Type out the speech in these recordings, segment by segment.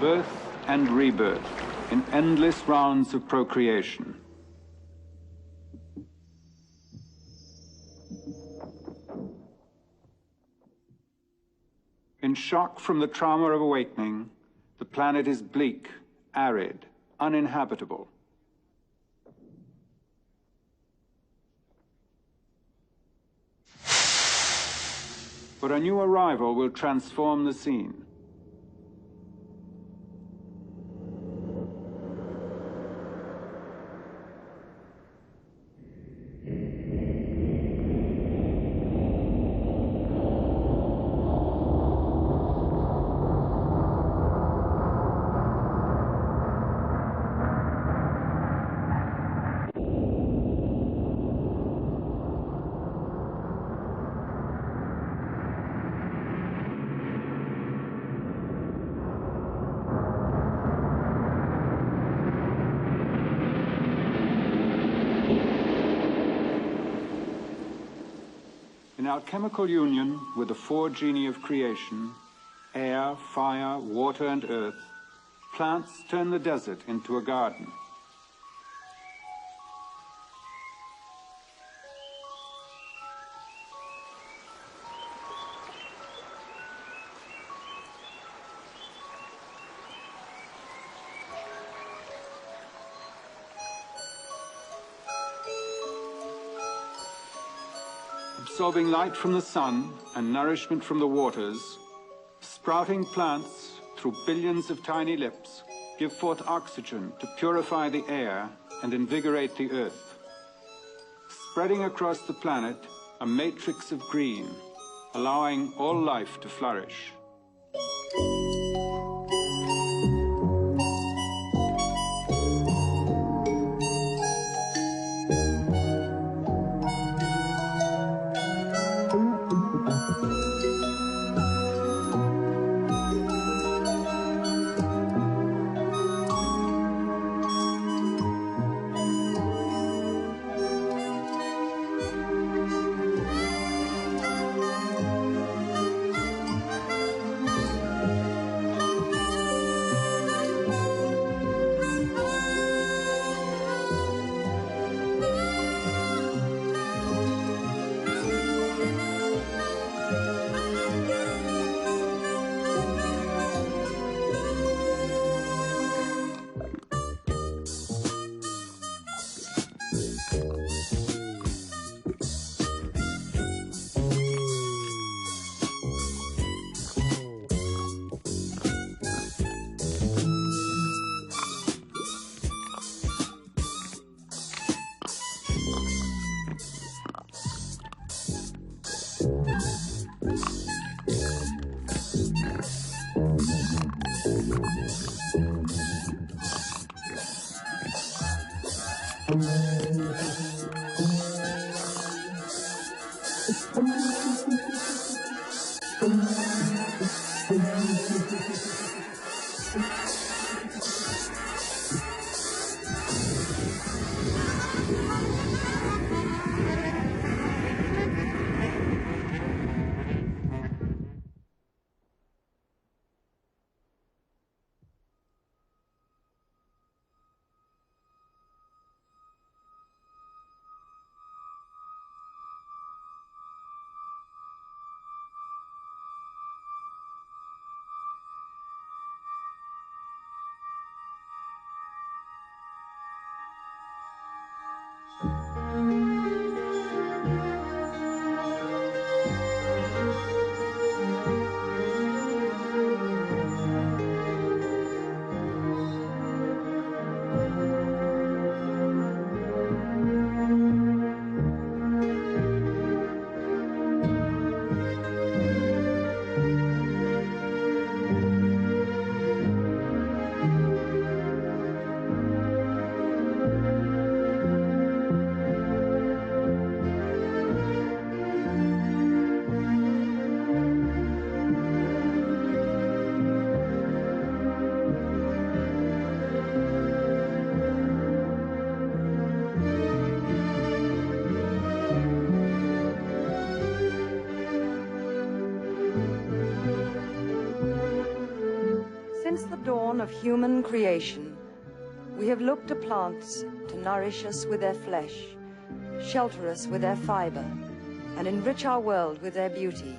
Birth and rebirth in endless rounds of procreation. In shock from the trauma of awakening, the planet is bleak, arid, uninhabitable. But a new arrival will transform the scene. In alchemical union with the four geni of creation, air, fire, water, and earth, plants turn the desert into a garden. Absorbing light from the sun and nourishment from the waters, sprouting plants through billions of tiny lips give forth oxygen to purify the air and invigorate the earth. Spreading across the planet a matrix of green, allowing all life to flourish. Since the dawn of human creation, we have looked to plants to nourish us with their flesh, shelter us with their fiber, and enrich our world with their beauty.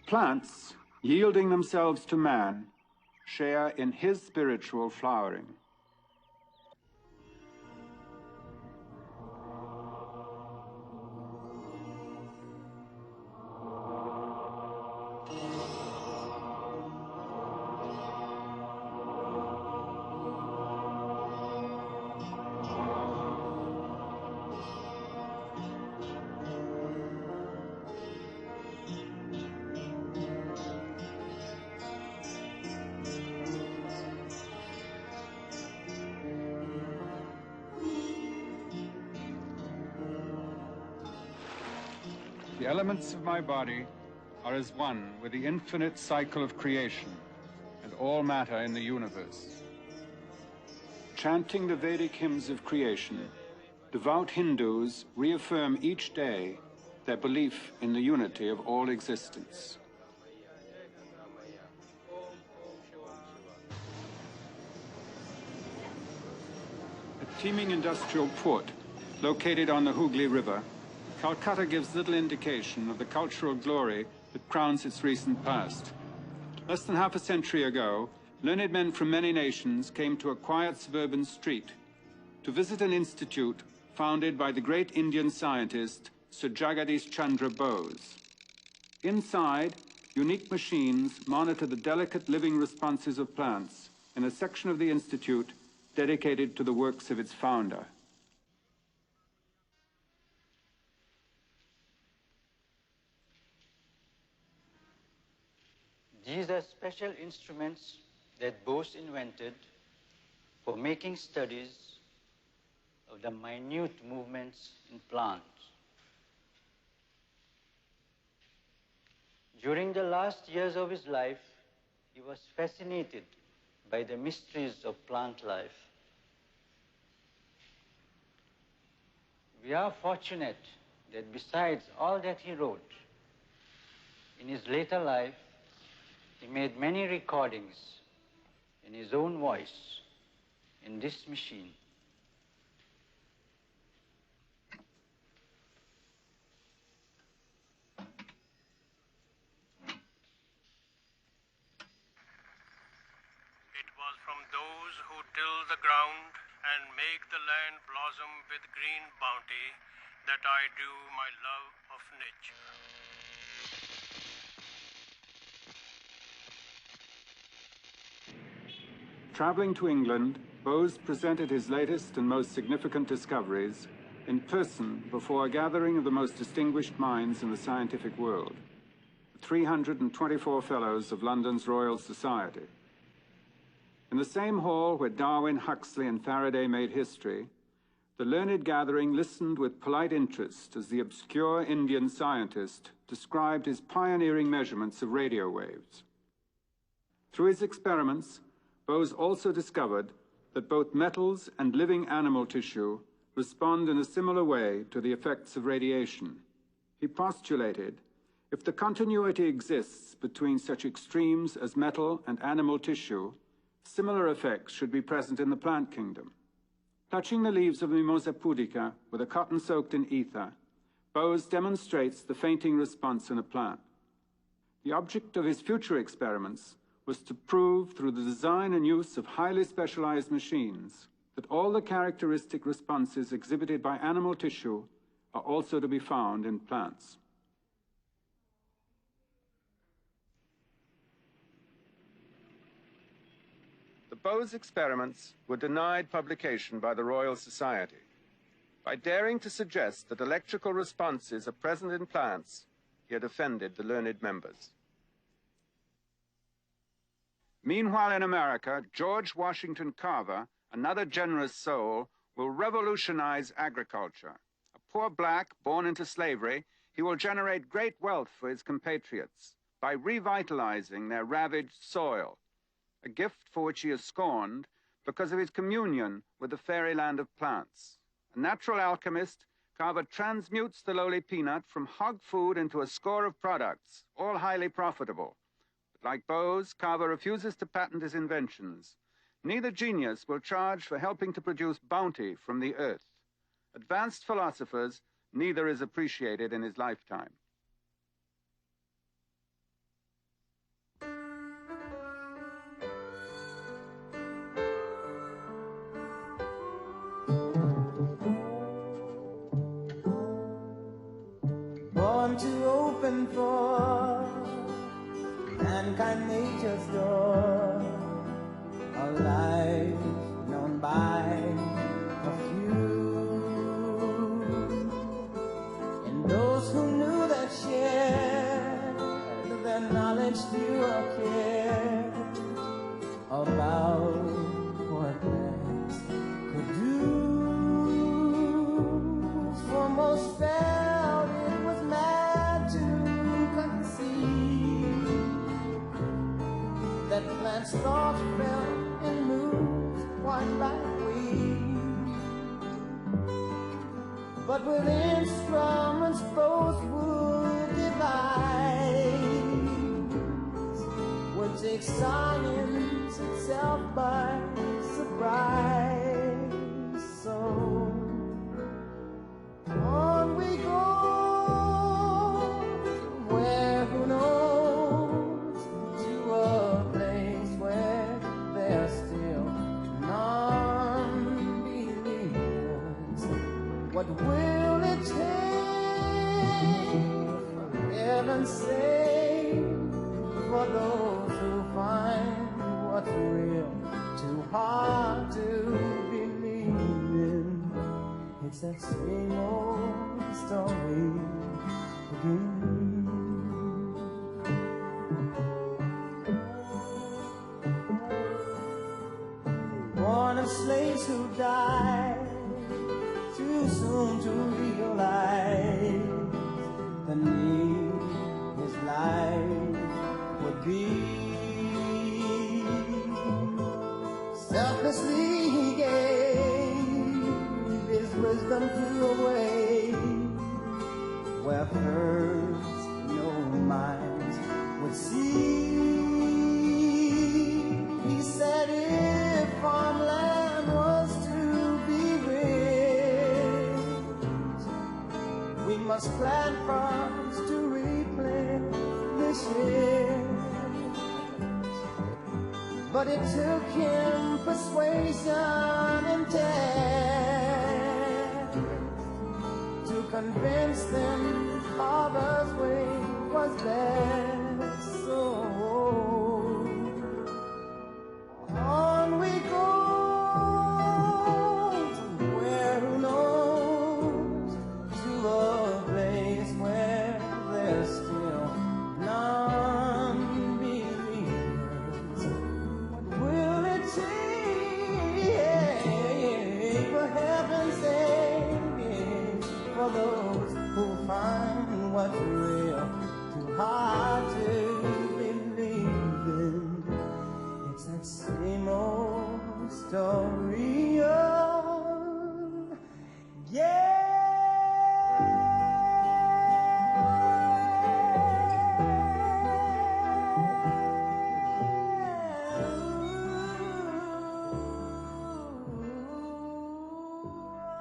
Plants, yielding themselves to man, share in his spiritual flowering. The elements of my body are as one with the infinite cycle of creation and all matter in the universe. Chanting the Vedic hymns of creation, devout Hindus reaffirm each day their belief in the unity of all existence. A teeming industrial port located on the Hooghly River, Calcutta gives little indication of the cultural glory that crowns its recent past. Less than half a century ago, learned men from many nations came to a quiet suburban street to visit an institute founded by the great Indian scientist Sir Jagadish Chandra Bose. Inside, unique machines monitor the delicate living responses of plants in a section of the institute dedicated to the works of its founder. These are special instruments that Bose invented for making studies of the minute movements in plants. During the last years of his life, he was fascinated by the mysteries of plant life. We are fortunate that besides all that he wrote, in his later life, he made many recordings in his own voice in this machine. It was from those who till the ground and make the land blossom with green bounty that I do my love of nature. Traveling to England, Bose presented his latest and most significant discoveries in person before a gathering of the most distinguished minds in the scientific world, the 324 Fellows of London's Royal Society. In the same hall where Darwin, Huxley, and Faraday made history, the learned gathering listened with polite interest as the obscure Indian scientist described his pioneering measurements of radio waves. Through his experiments, Bose also discovered that both metals and living animal tissue respond in a similar way to the effects of radiation. He postulated, if the continuity exists between such extremes as metal and animal tissue, similar effects should be present in the plant kingdom. Touching the leaves of Mimosa pudica with a cotton soaked in ether, Bose demonstrates the fainting response in a plant. The object of his future experiments was to prove through the design and use of highly specialized machines that all the characteristic responses exhibited by animal tissue are also to be found in plants. The Bose experiments were denied publication by the Royal Society. By daring to suggest that electrical responses are present in plants, he had offended the learned members. Meanwhile, in America, George Washington Carver, another generous soul, will revolutionize agriculture. A poor black born into slavery, he will generate great wealth for his compatriots by revitalizing their ravaged soil, a gift for which he is scorned because of his communion with the fairyland of plants. A natural alchemist, Carver transmutes the lowly peanut from hog food into a score of products, all highly profitable. Like Bose, Carver refuses to patent his inventions. Neither genius will charge for helping to produce bounty from the earth. Advanced philosophers, neither is appreciated in his lifetime. Born to open for mankind nature's door, a life known by a few, and those who knew that shared their knowledge fewer cared about what plants could do, for most felt it was mad but with instruments both would devise, would take science itself by surprise. So on we go, where who knows, to a place where there's still non-believers. What will it take, for heaven's sake, for those who find what's real too hard to believe in? It's that same old story again. Born of slaves who died too soon to realize the need his life would be. Selflessly he gave his wisdom to a way where first no minds would see. He said if farmland was to be rich, we must plant farms to replenish it. But it took him persuasion and tact to convince them Harvard's way was best. So on we go, to where who knows, to a place where there's still non-believers. What will it take, for heaven's sake, for those who find what's real too hard to believe in? It's that same old story of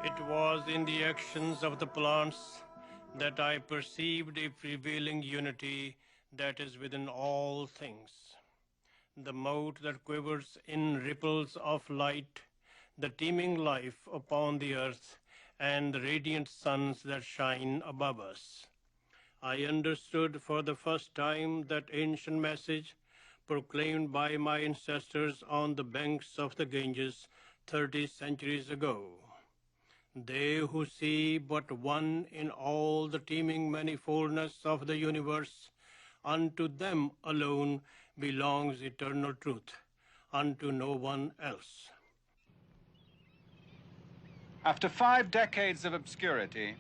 It was in the actions of the plants that I perceived a prevailing unity that is within all things. The mote that quivers in ripples of light, the teeming life upon the earth, and the radiant suns that shine above us. I understood for the first time that ancient message proclaimed by my ancestors on the banks of the Ganges 30 centuries ago. They who see but one in all the teeming manifoldness of the universe, unto them alone belongs eternal truth, unto no one else. After 5 decades of obscurity,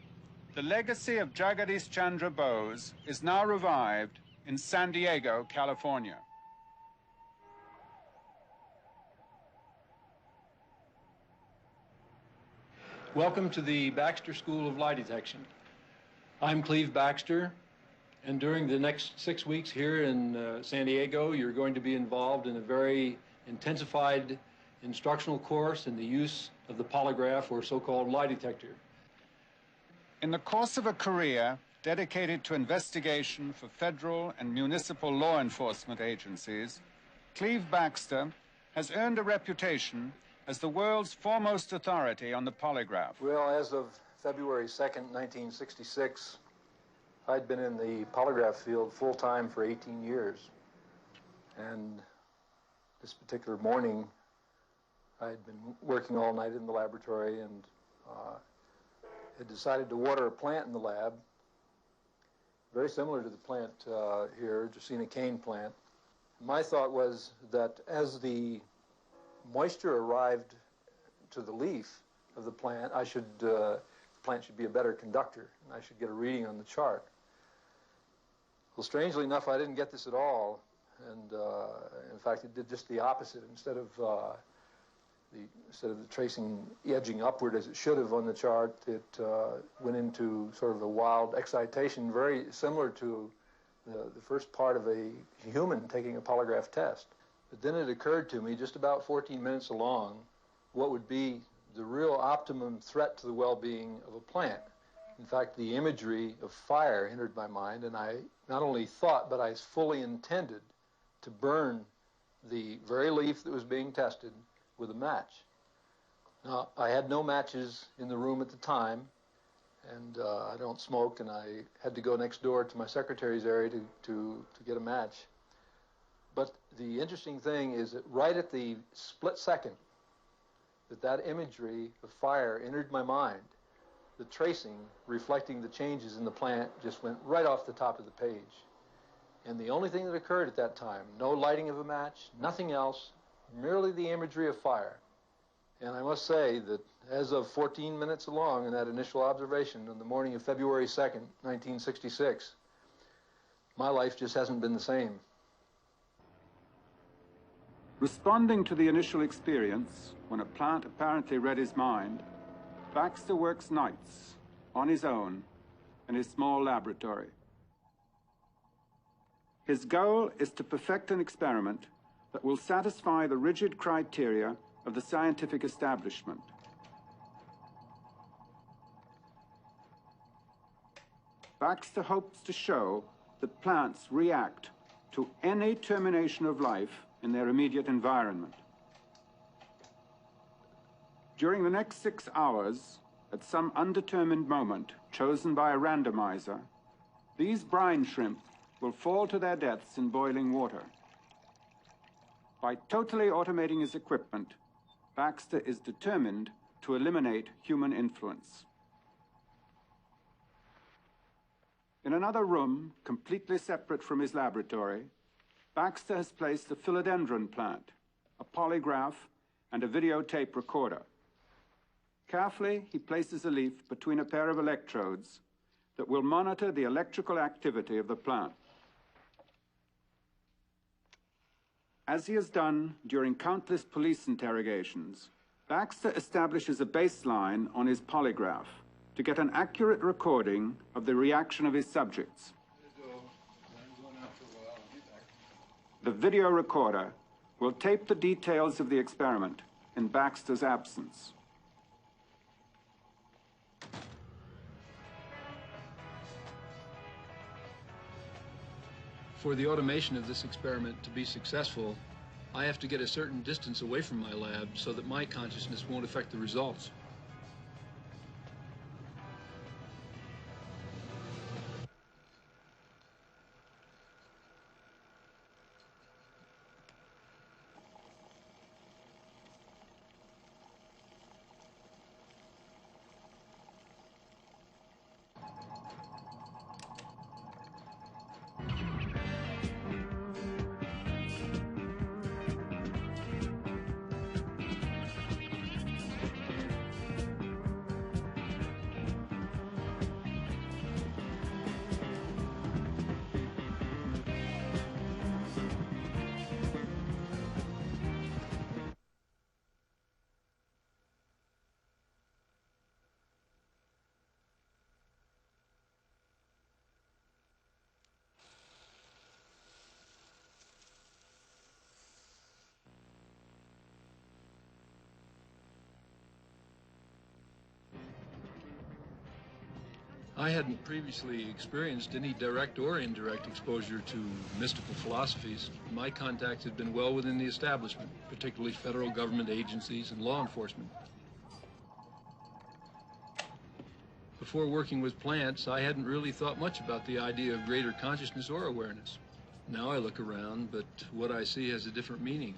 the legacy of Jagadish Chandra Bose is now revived in San Diego, California. Welcome to the Baxter School of Lie Detection. I'm Cleve Baxter, and during the next 6 weeks here in San Diego, you're going to be involved in a very intensified instructional course in the use of the polygraph, or so-called lie detector. In the course of a career dedicated to investigation for federal and municipal law enforcement agencies, Cleve Baxter has earned a reputation as the world's foremost authority on the polygraph. Well, as of February 2nd, 1966, I'd been in the polygraph field full-time for 18 years. And this particular morning, I had been working all night in the laboratory and had decided to water a plant in the lab, very similar to the plant here, Jacina cane plant. My thought was that as the moisture arrived to the leaf of the plant, the plant should be a better conductor, and I should get a reading on the chart. Well, strangely enough, I didn't get this at all, and in fact, it did just the opposite. Instead of Instead of the tracing edging upward as it should have on the chart, it went into sort of a wild excitation, very similar to the first part of a human taking a polygraph test. But then it occurred to me, just about 14 minutes along, what would be the real optimum threat to the well-being of a plant. In fact, the imagery of fire entered my mind, and I not only thought, but I fully intended to burn the very leaf that was being tested with a match. Now, I had no matches in the room at the time, and I don't smoke, and I had to go next door to my secretary's area to get a match. But the interesting thing is that right at the split second that imagery of fire entered my mind, the tracing reflecting the changes in the plant just went right off the top of the page. And the only thing that occurred at that time, no lighting of a match, nothing else, merely the imagery of fire. And I must say that as of 14 minutes along in that initial observation on the morning of February 2nd, 1966, my life just hasn't been the same. Responding to the initial experience, when a plant apparently read his mind, Baxter works nights on his own in his small laboratory. His goal is to perfect an experiment that will satisfy the rigid criteria of the scientific establishment. Baxter hopes to show that plants react to any termination of life in their immediate environment. During the next 6 hours, at some undetermined moment chosen by a randomizer, these brine shrimp will fall to their deaths in boiling water. By totally automating his equipment, Baxter is determined to eliminate human influence. In another room, completely separate from his laboratory, Baxter has placed a philodendron plant, a polygraph, and a videotape recorder. Carefully, he places a leaf between a pair of electrodes that will monitor the electrical activity of the plant. As he has done during countless police interrogations, Baxter establishes a baseline on his polygraph to get an accurate recording of the reaction of his subjects. The video recorder will tape the details of the experiment in Baxter's absence. For the automation of this experiment to be successful, I have to get a certain distance away from my lab so that my consciousness won't affect the results. I hadn't previously experienced any direct or indirect exposure to mystical philosophies. My contacts had been well within the establishment, particularly federal government agencies and law enforcement. Before working with plants, I hadn't really thought much about the idea of greater consciousness or awareness. Now I look around, but what I see has a different meaning.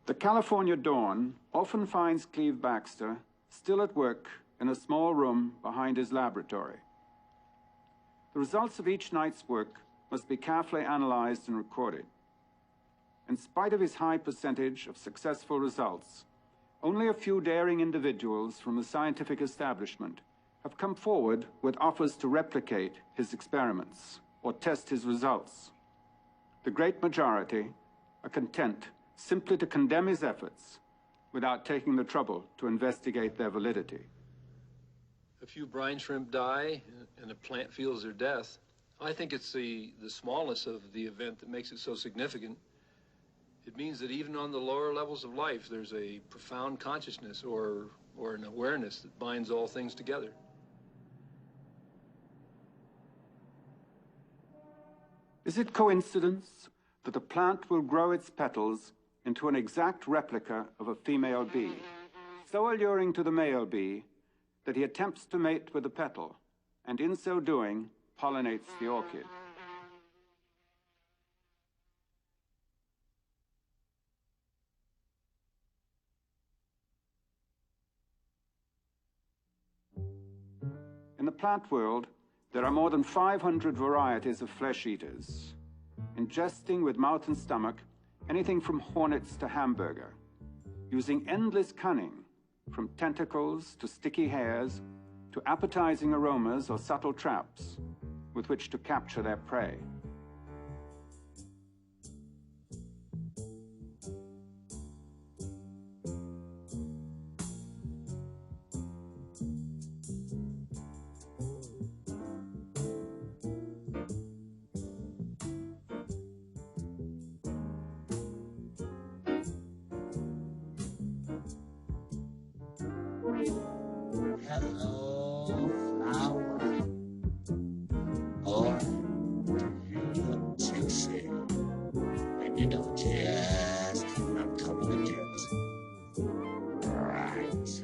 The California dawn often finds Cleve Baxter still at work in a small room behind his laboratory. The results of each night's work must be carefully analyzed and recorded. In spite of his high percentage of successful results, only a few daring individuals from the scientific establishment have come forward with offers to replicate his experiments or test his results. The great majority are content simply to condemn his efforts without taking the trouble to investigate their validity. A few brine shrimp die and a plant feels their death. I think it's the smallness of the event that makes it so significant. It means that even on the lower levels of life, there's a profound consciousness or an awareness that binds all things together. Is it coincidence that a plant will grow its petals into an exact replica of a female bee, so alluring to the male bee that he attempts to mate with the petal, and in so doing, pollinates the orchid? In the plant world, there are more than 500 varieties of flesh eaters, ingesting with mouth and stomach anything from hornets to hamburger, using endless cunning, from tentacles to sticky hairs to appetizing aromas or subtle traps with which to capture their prey. Hello, flower. Boy, you look juicy. And you know just what I'm coming to get. Right.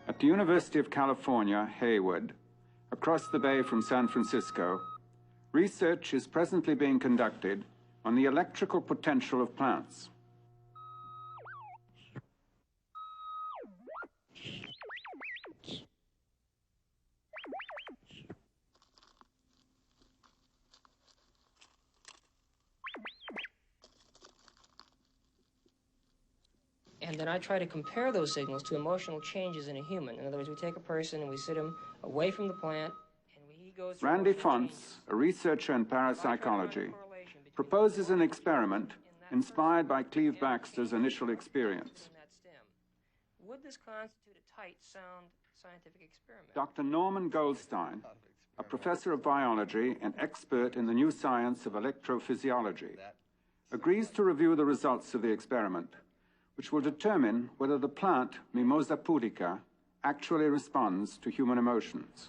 At the University of California, Hayward, across the bay from San Francisco, research is presently being conducted on the electrical potential of plants. And then I try to compare those signals to emotional changes in a human. In other words, we take a person and we sit him away from the plant, and he goes through Randy emotional Fonts, changes. a researcher in parapsychology, proposes an experiment inspired by Cleve Baxter's initial experience. Would this constitute a tight, sound scientific experiment? Dr. Norman Goldstein, a professor of biology and expert in the new science of electrophysiology, agrees to review the results of the experiment, which will determine whether the plant Mimosa pudica actually responds to human emotions.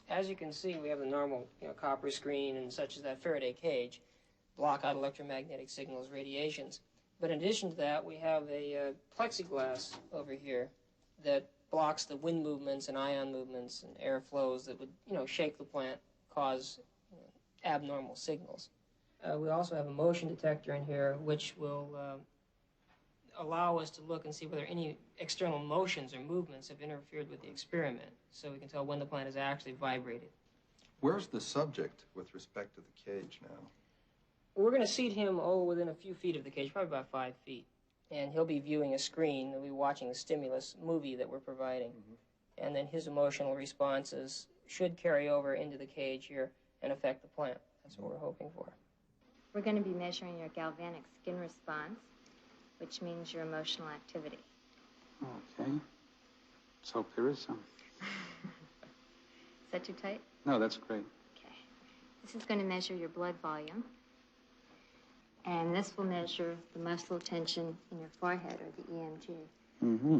As you can see, we have the normal copper screen and such as that Faraday cage, block out electromagnetic signals, radiations. But in addition to that, we have a plexiglass over here that blocks the wind movements and ion movements and air flows that would, shake the plant, cause abnormal signals. We also have a motion detector in here, which will allow us to look and see whether any external motions or movements have interfered with the experiment, so we can tell when the plant has actually vibrated. Where's the subject with respect to the cage now? We're going to seat him, within a few feet of the cage, probably about 5 feet. And he'll be viewing a screen. He'll be watching the stimulus movie that we're providing. Mm-hmm. And then his emotional responses should carry over into the cage here and affect the plant. That's what we're hoping for. We're going to be measuring your galvanic skin response, which means your emotional activity. Okay. Let's hope there is some. Is that too tight? No, that's great. Okay. This is going to measure your blood volume. And this will measure the muscle tension in your forehead, or the EMG. Mm-hmm.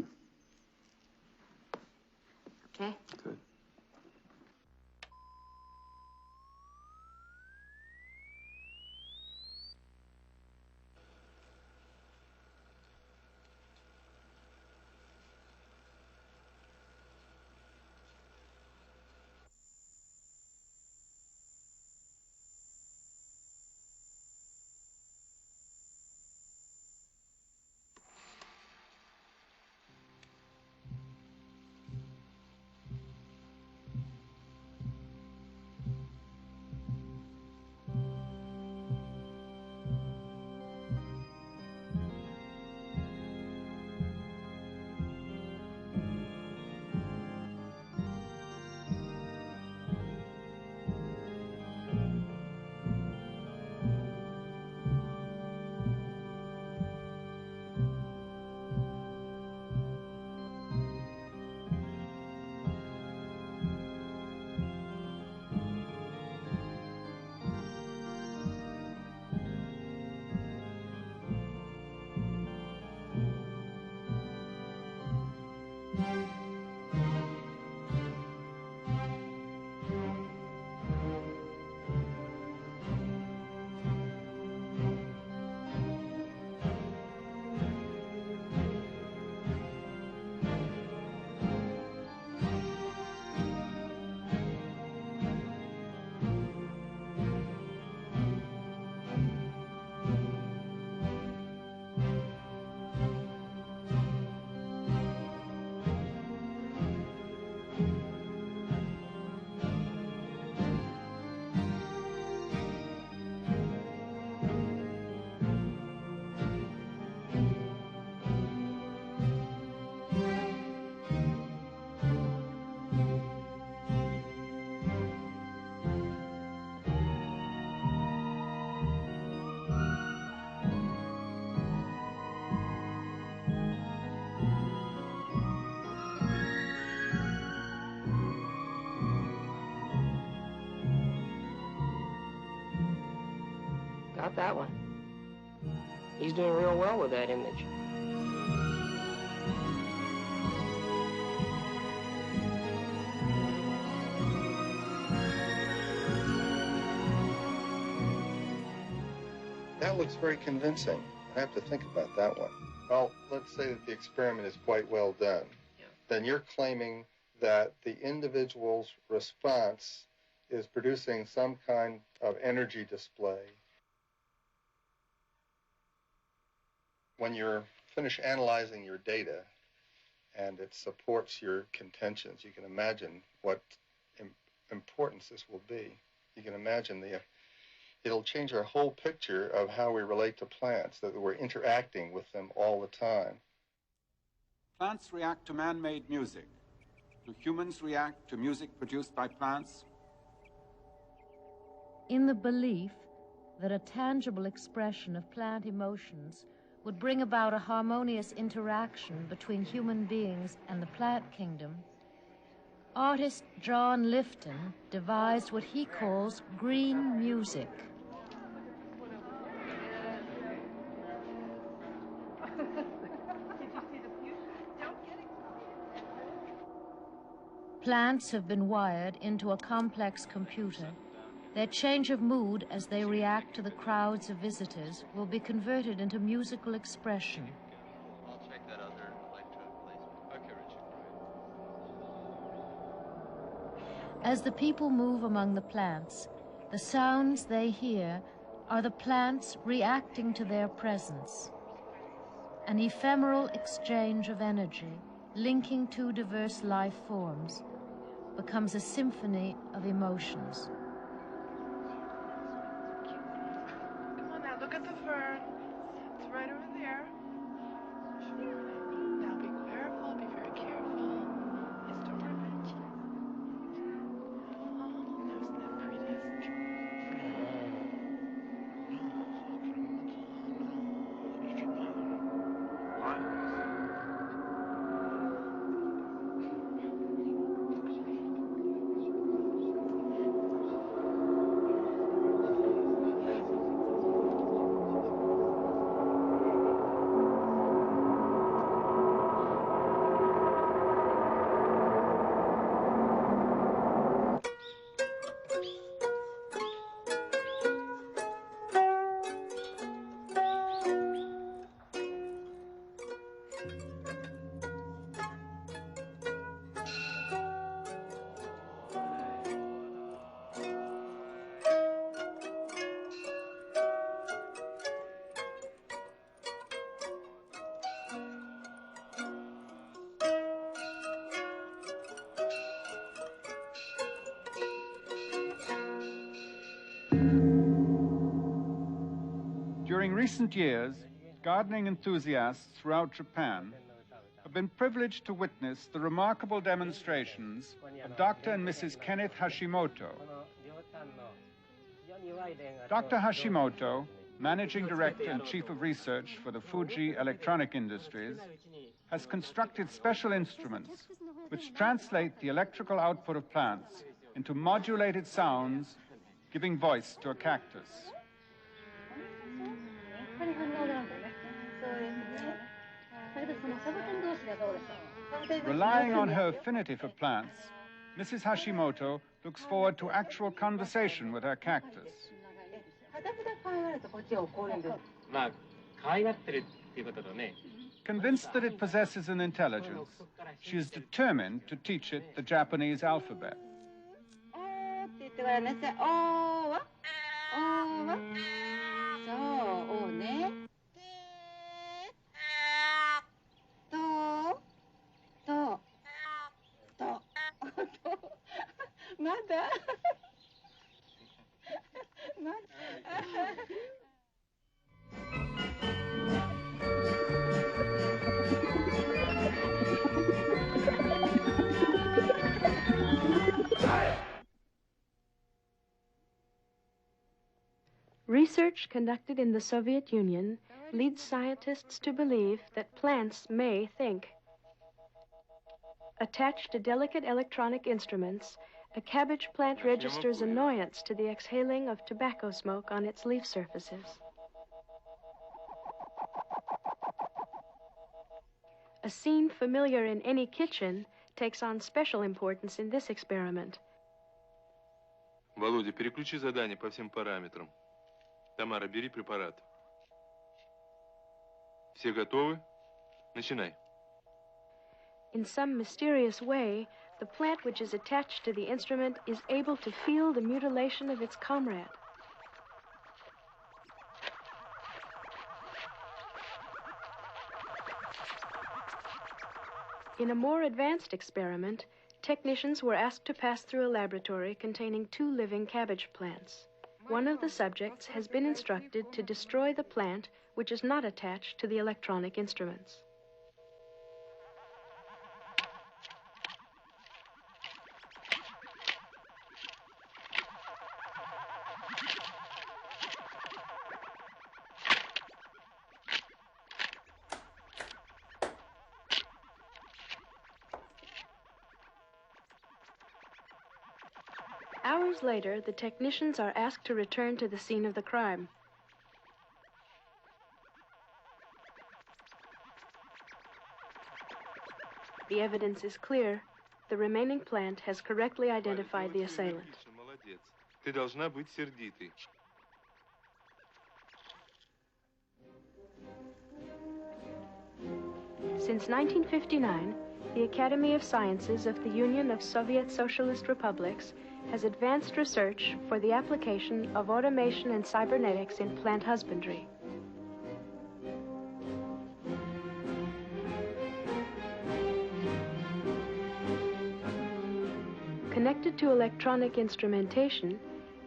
Okay? Good. Got that one. He's doing real well with that image. That looks very convincing. I have to think about that one. Well, let's say that the experiment is quite well done. Yeah. Then you're claiming that the individual's response is producing some kind of energy display. When you're finished analyzing your data and it supports your contentions, you can imagine what importance this will be. You can imagine it'll change our whole picture of how we relate to plants, that we're interacting with them all the time. Plants react to man-made music. Do humans react to music produced by plants? In the belief that a tangible expression of plant emotions would bring about a harmonious interaction between human beings and the plant kingdom, artist John Lifton devised what he calls green music. Plants have been wired into a complex computer. Their change of mood as they react to the crowds of visitors will be converted into musical expression. I'll check that other placement. Okay, Richard. As the people move among the plants, the sounds they hear are the plants reacting to their presence. An ephemeral exchange of energy, linking two diverse life forms, becomes a symphony of emotions. Come on now, look at the fern. It's right over there. Now be careful, be very careful. Yes, don't rip it. Oh, isn't that prettiest? During recent years, gardening enthusiasts throughout Japan have been privileged to witness the remarkable demonstrations of Dr. and Mrs. Kenneth Hashimoto. Dr. Hashimoto, Managing Director and Chief of Research for the Fuji Electronic Industries, has constructed special instruments which translate the electrical output of plants into modulated sounds, giving voice to a cactus. Relying on her affinity for plants, Mrs. Hashimoto looks forward to actual conversation with her cactus. Convinced that it possesses an intelligence, she is determined to teach it the Japanese alphabet. Research conducted in the Soviet Union leads scientists to believe that plants may think. Attached to delicate electronic instruments, a cabbage plant registers annoyance to the exhaling of tobacco smoke on its leaf surfaces. A scene familiar in any kitchen takes on special importance in this experiment. Володя, переключи задание по всем параметрам. Тамара, бери препарат. Все готовы? Начинай. In some mysterious way, the plant which is attached to the instrument is able to feel the mutilation of its comrade. In a more advanced experiment, technicians were asked to pass through a laboratory containing 2 living cabbage plants. One of the subjects has been instructed to destroy the plant which is not attached to the electronic instruments. Hours later, the technicians are asked to return to the scene of the crime. The evidence is clear. The remaining plant has correctly identified the assailant. Ты должна быть сердитой. Since 1959, the Academy of Sciences of the Union of Soviet Socialist Republics has advanced research for the application of automation and cybernetics in plant husbandry. Connected to electronic instrumentation,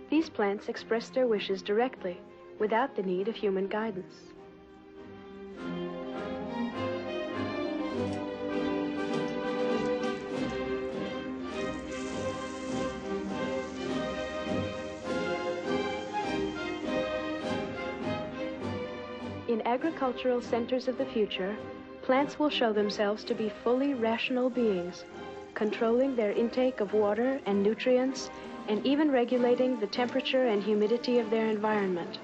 these plants express their wishes directly, without the need of human guidance. In agricultural centers of the future, plants will show themselves to be fully rational beings, controlling their intake of water and nutrients, and even regulating the temperature and humidity of their environment.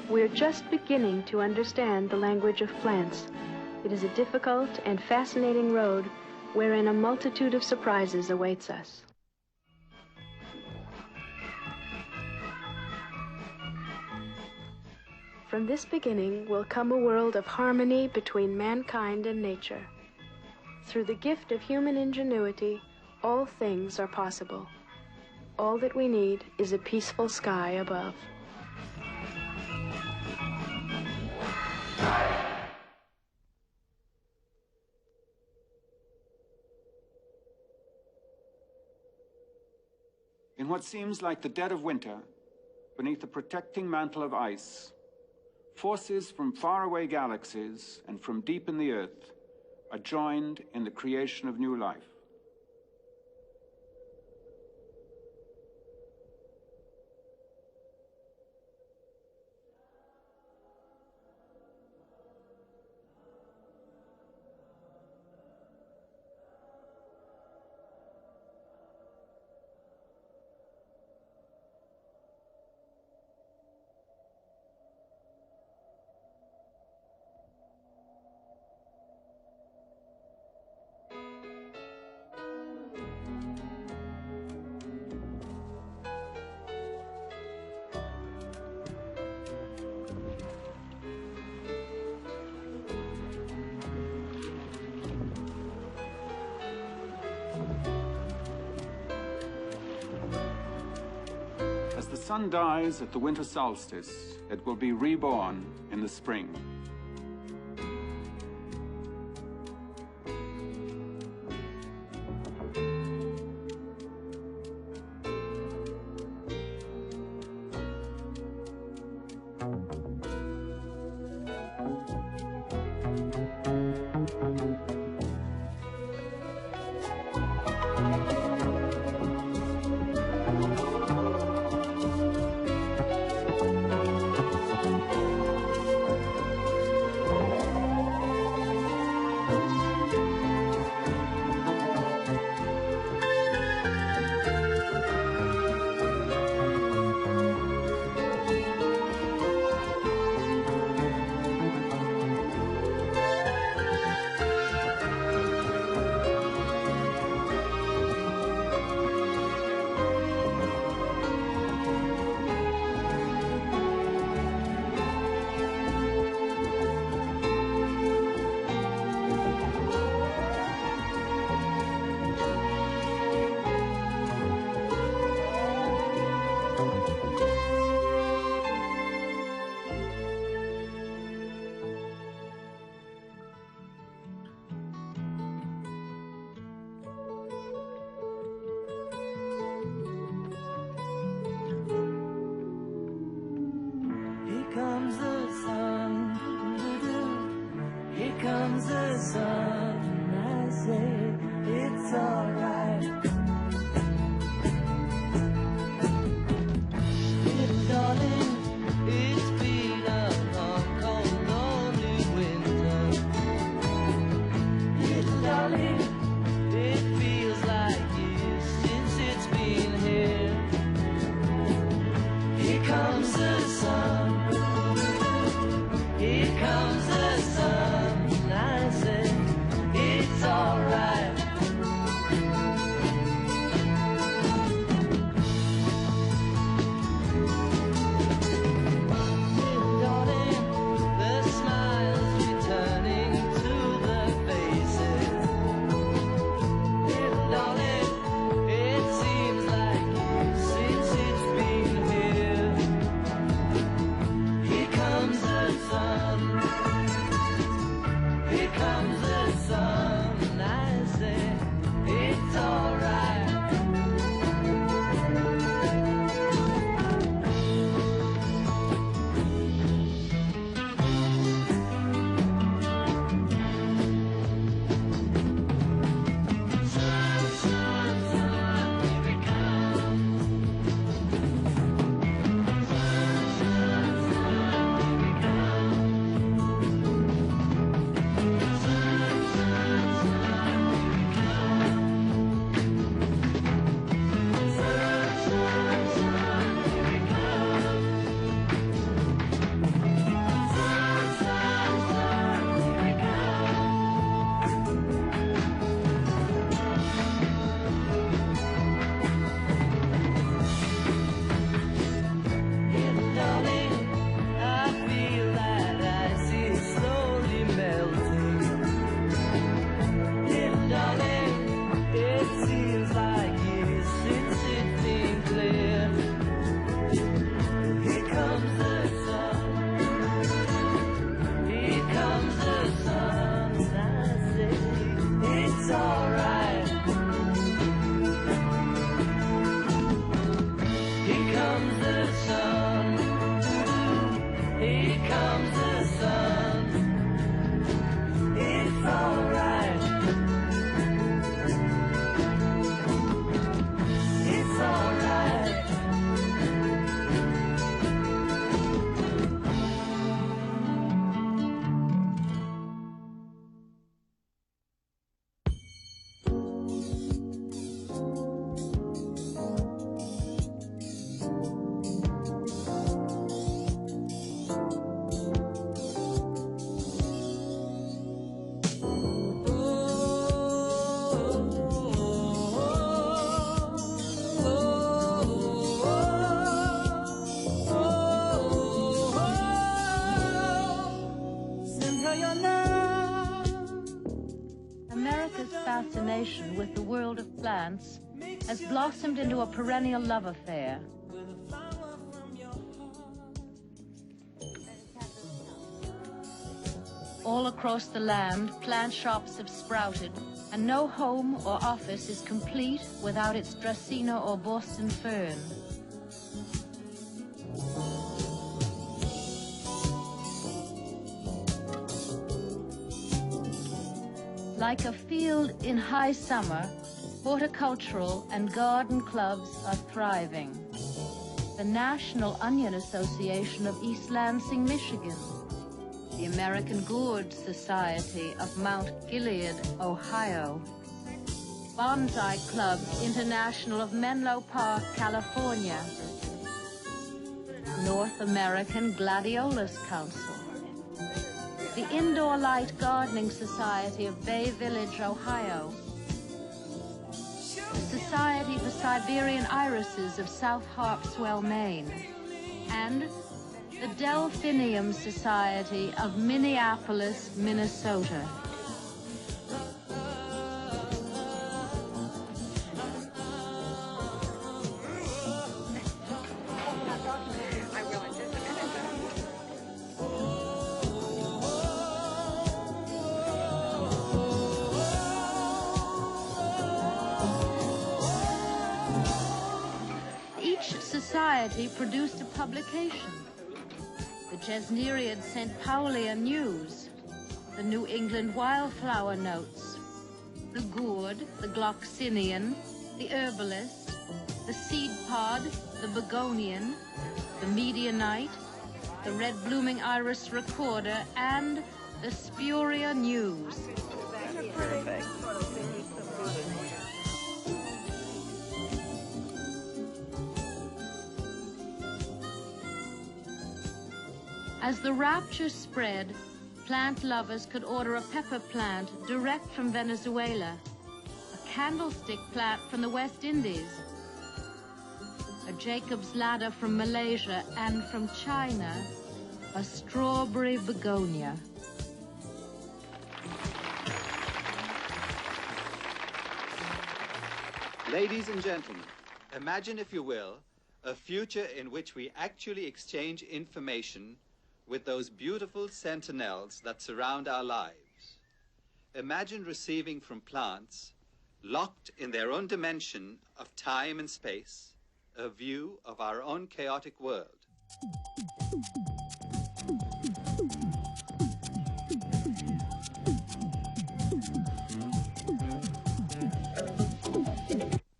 We're just beginning to understand the language of plants. It is a difficult and fascinating road wherein a multitude of surprises awaits us. From this beginning will come a world of harmony between mankind and nature. Through the gift of human ingenuity, all things are possible. All that we need is a peaceful sky above. In what seems like the dead of winter, beneath the protecting mantle of ice, forces from faraway galaxies and from deep in the earth are joined in the creation of new life. As the sun dies at the winter solstice, it will be reborn in the spring. plants has blossomed into a perennial love affair. All across the land, plant shops have sprouted, and no home or office is complete without its Dracaena or Boston fern. Like a field in high summer, horticultural and garden clubs are thriving. The National Onion Association of East Lansing, Michigan, the American Gourd Society of Mount Gilead, Ohio, Bonsai Club International of Menlo Park, California, North American Gladiolus Council, the Indoor Light Gardening Society of Bay Village, Ohio, the Society for Siberian Irises of South Harpswell, Maine, and the Delphinium Society of Minneapolis, Minnesota. Each society produced a publication. The Chesnerian St. Paulian News, the New England Wildflower Notes, the Gourd, the Gloxinian, the Herbalist, the Seed Pod, the Begonian, the Medianite, the Red Blooming Iris Recorder, and the Spuria News. As the rapture spread, plant lovers could order a pepper plant direct from Venezuela, a candlestick plant from the West Indies, a Jacob's ladder from Malaysia, and from China, a strawberry begonia. Ladies and gentlemen, imagine, if you will, a future in which we actually exchange information with those beautiful sentinels that surround our lives. Imagine receiving from plants, locked in their own dimension of time and space, a view of our own chaotic world.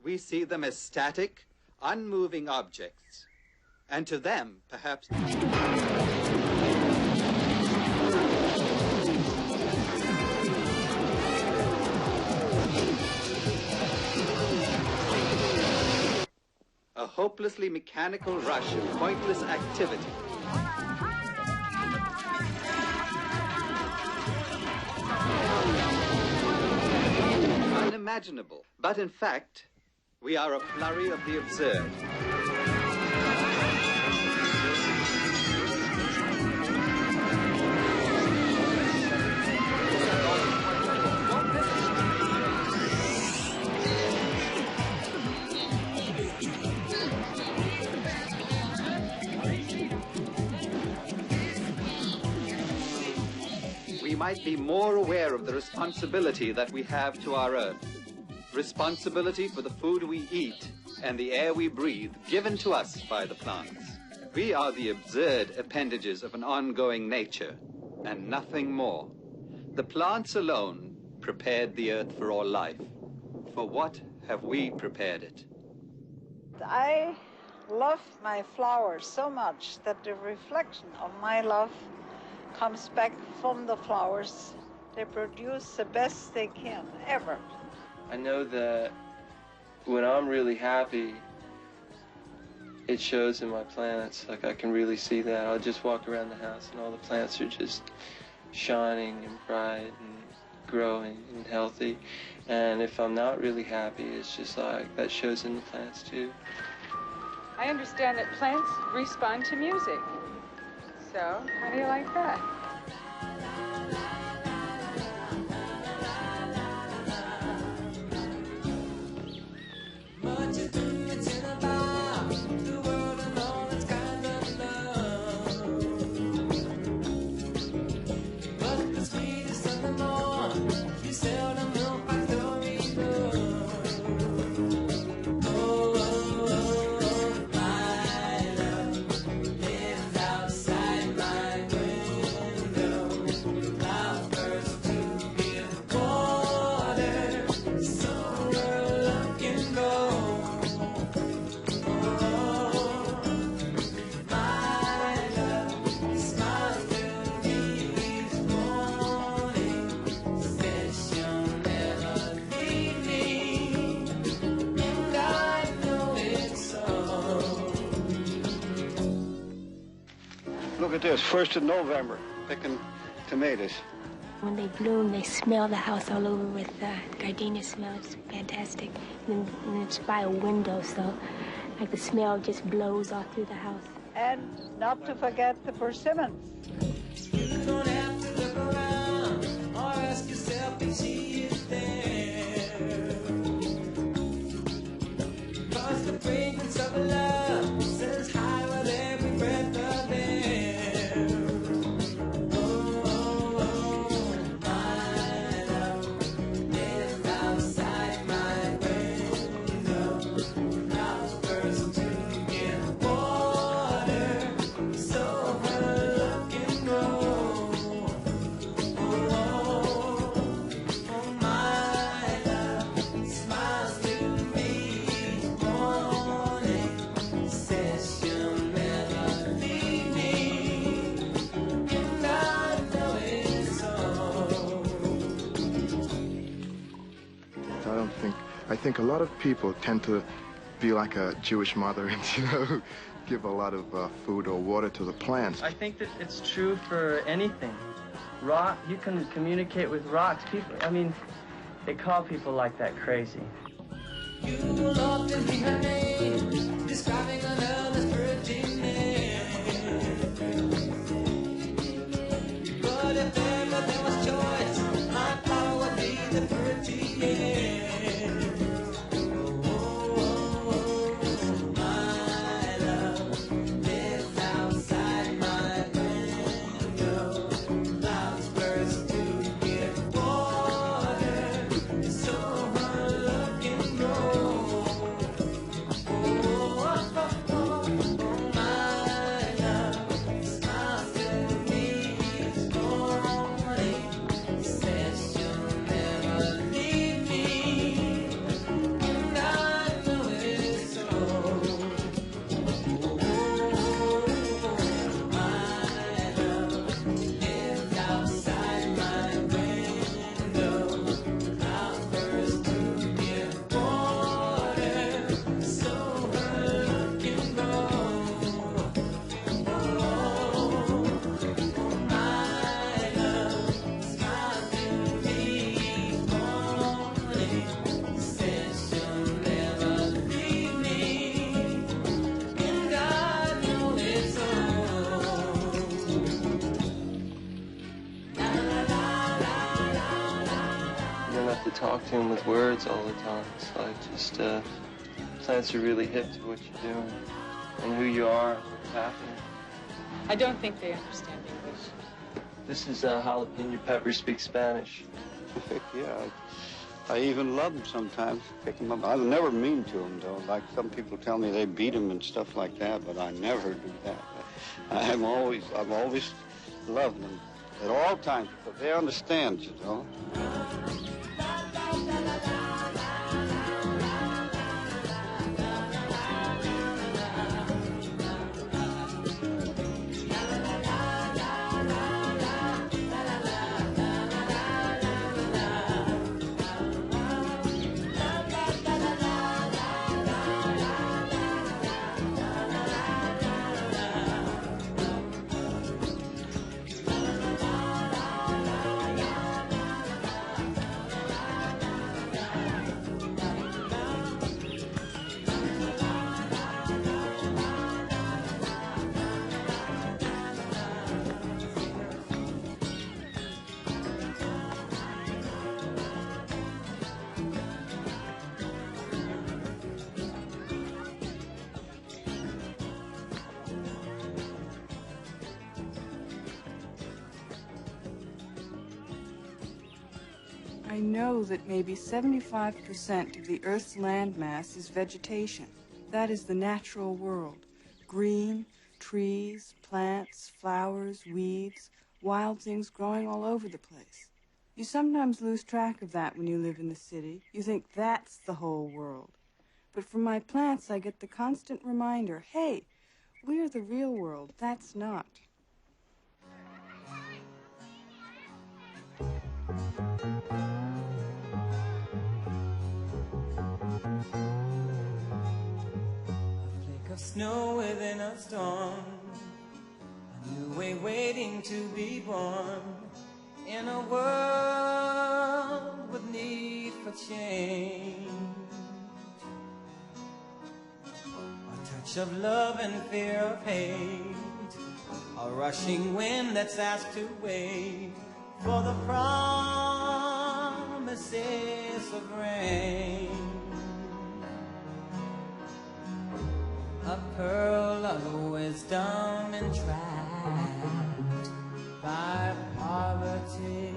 We see them as static, unmoving objects, and to them, perhaps, a hopelessly mechanical rush of pointless activity. Unimaginable. But in fact, we are a flurry of the absurd. We might be more aware of the responsibility that we have to our earth. Responsibility for the food we eat and the air we breathe, given to us by the plants. We are the absurd appendages of an ongoing nature, and nothing more. The plants alone prepared the earth for all life. For what have we prepared it? I love my flowers so much that the reflection of my love comes back from the flowers. They produce the best they can ever. I know that when I'm really happy, it shows in my plants. Like, I can really see that. I'll just walk around the house and all the plants are just shining and bright and growing and healthy. And if I'm not really happy, it's just like that shows in the plants too. I understand that plants respond to music. So, how do you like that? Look at this, 1st of November, picking tomatoes. When they bloom, they smell the house all over with gardenia smell. It's fantastic. And it's by a window, so like the smell just blows all through the house. And not to forget the persimmons. You don't have to look around or ask yourself if she is there. 'Cause the fragrance of love says high with every breath of air. Oh, oh, oh, my love lives outside my window. Clouds burst to get water, so her look and grow. Oh, oh, my love smiles to me each morning, says she'll never leave me, and I know it's so. I think a lot of people tend to be like a Jewish mother and, you know, give a lot of food or water to the plants. I think that it's true for anything. Rock, you can communicate with rocks. People, I mean, they call people like that crazy. You will often hear her name describing another's virgin name. But if ever there was choice, my power would be the virgin name. My love lives outside my window. Clouds burst to get water, so her look and grow. Oh, oh, oh, my love smiles to me each morning, says she'll never leave me, and I know it's so. My love lives outside my window. Clouds burst to get water, so her look and grow. My love smiles to me each morning, says she'll never leave me, and I know it's so. You don't have to talk to him with words all the time. It's like just plants are really hip to what you're doing and who you are, what's happening. I don't think they understand English. This is jalapeno pepper speaks Spanish. Yeah, I even love them sometimes, pick them up. I never mean to them, though. Like some people tell me they beat them and stuff like that, but I never do that. I've always loved them at all times because they understand, you know. I know that maybe 75% of the Earth's landmass is vegetation. That is the natural world. Green, trees, plants, flowers, weeds, wild things growing all over the place. You sometimes lose track of that when you live in the city. You think that's the whole world. But from my plants, I get the constant reminder, hey, we're the real world, that's not. Of snow within a storm, You were waiting to be born in a world with need for change. A touch of love and fear of hate, a rushing wind that's asked to wait for the promises of rain. A pearl of wisdom entrapped by poverty.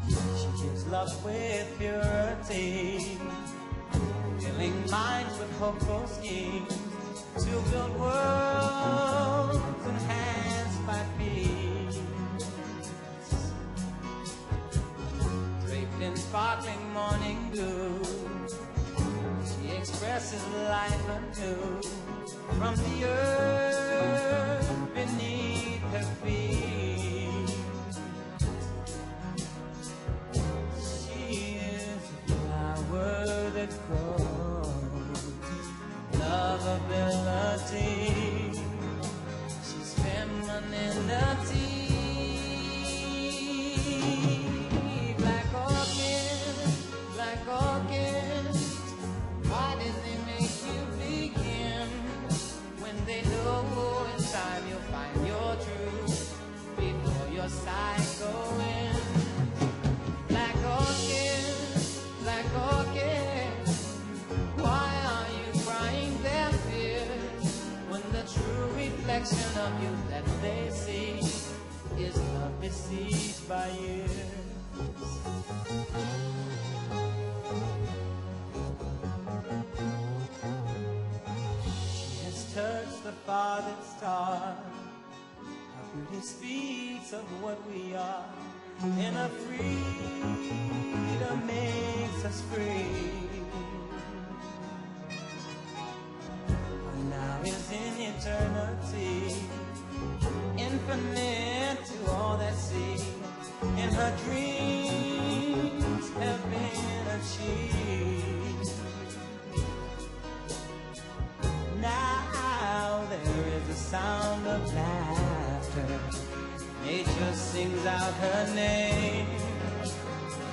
She gives love with purity, filling minds with hopeful schemes to build worlds enhanced by peace. Draped in sparkling morning dew, she expresses life anew from the earth beneath her feet. She is a flower that grows, lovability. She's femininity. Black orchid, why did they make you begin? When they know in time you'll find your truth before your sight go in. Black orchid, why are you crying their fears when the true reflection of you that they see is love besieged by years? Touch the farthest star. Our beauty speaks of what we are, and a freedom makes us free. Our now is in eternity, infinite to all that see, and her dreams have been achieved. Now there is a sound of laughter. Nature sings out her name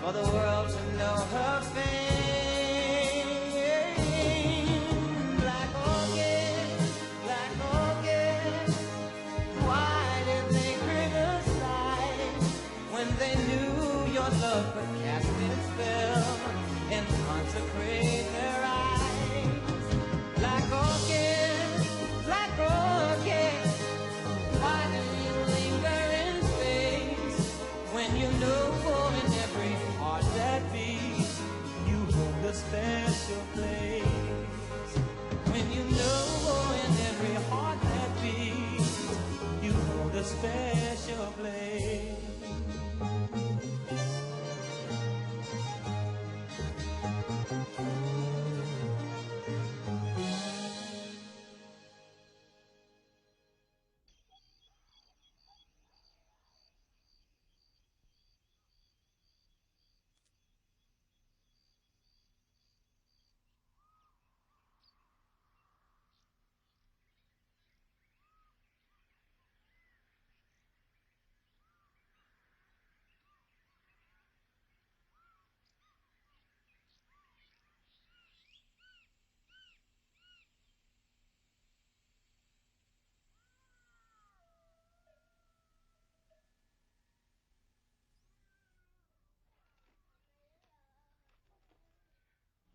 for the world to know her fame. Black orchid, why did they criticize when they knew your love could cast its spell and consecrate their eyes? Black orchid, why do you linger in space when you know in every heart that beats you hold a special place? When you know in every heart that beats you hold a special place.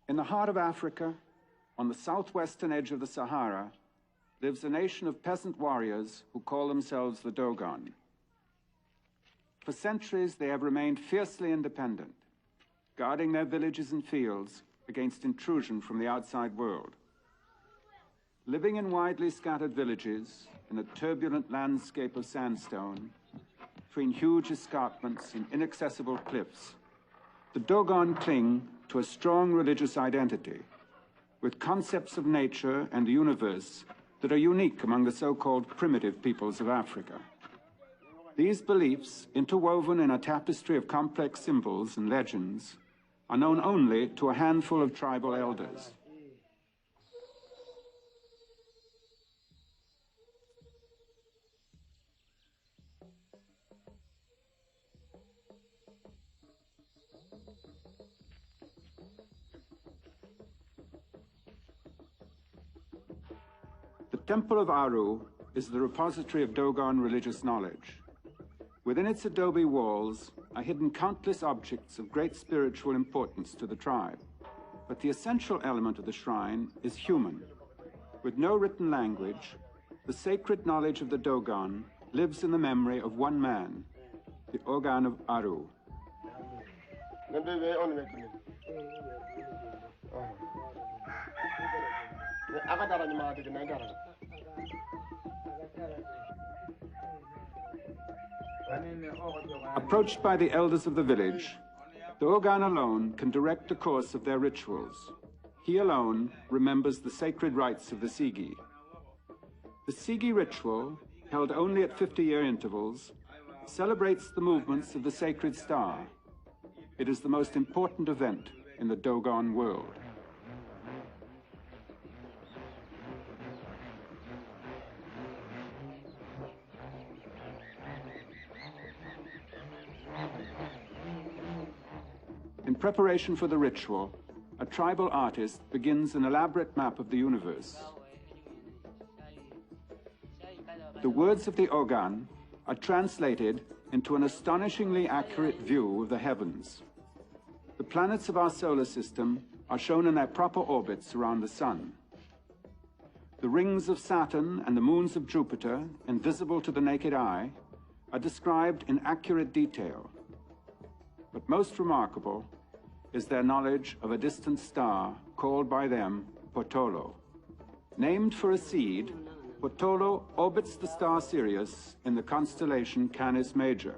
In the heart of Africa, on the southwestern edge of the Sahara, lives a nation of peasant warriors who call themselves the Dogon. For centuries, they have remained fiercely independent, guarding their villages and fields against intrusion from the outside world. Living in widely scattered villages in a turbulent landscape of sandstone, between huge escarpments and inaccessible cliffs, the Dogon cling to a strong religious identity, with concepts of nature and the universe that are unique among the so-called primitive peoples of Africa. These beliefs, interwoven in a tapestry of complex symbols and legends, are known only to a handful of tribal elders. Temple of Aru is the repository of Dogon religious knowledge. Within its adobe walls are hidden countless objects of great spiritual importance to the tribe. But the essential element of the shrine is human. With no written language, the sacred knowledge of the Dogon lives in the memory of one man, the Ogan of Aru. Approached by the elders of the village, the Ogan alone can direct the course of their rituals. He alone remembers the sacred rites of the Sigi. The Sigi ritual, held only at 50-year intervals, celebrates the movements of the sacred star. It is the most important event in the Dogon world. In preparation for the ritual, a tribal artist begins an elaborate map of the universe. The words of the Ogan are translated into an astonishingly accurate view of the heavens. The planets of our solar system are shown in their proper orbits around the sun. The rings of Saturn and the moons of Jupiter, invisible to the naked eye, are described in accurate detail. But most remarkable is their knowledge of a distant star called by them Potolo. Named for a seed, Potolo orbits the star Sirius in the constellation Canis Major.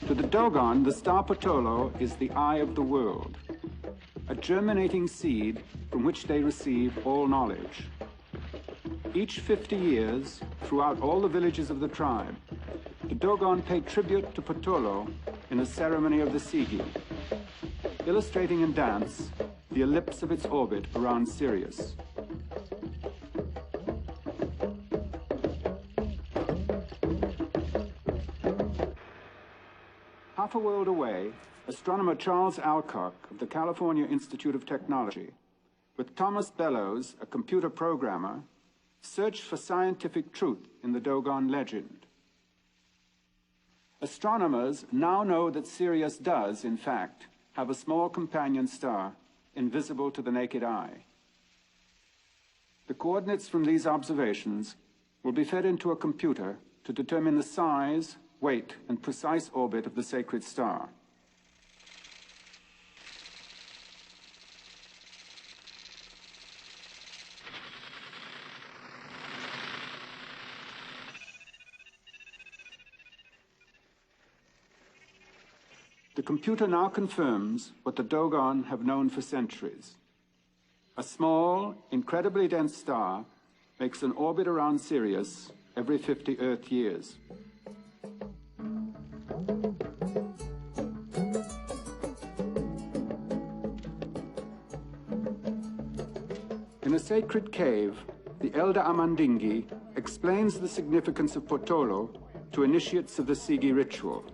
To the Dogon, the star Potolo is the eye of the world, a germinating seed from which they receive all knowledge. Each 50 years, throughout all the villages of the tribe, the Dogon pay tribute to Potolo in the ceremony of the Sigi, illustrating in dance the ellipse of its orbit around Sirius. Half a world away, astronomer Charles Alcock of the California Institute of Technology, with Thomas Bellows, a computer programmer, searched for scientific truth in the Dogon legend. Astronomers now know that Sirius does, in fact, have a small companion star invisible to the naked eye. The coordinates from these observations will be fed into a computer to determine the size, weight, and precise orbit of the sacred star. The computer now confirms what the Dogon have known for centuries. A small, incredibly dense star makes an orbit around Sirius every 50 Earth years. In a sacred cave, the elder Amandingi explains the significance of Potolo to initiates of the Sigi ritual.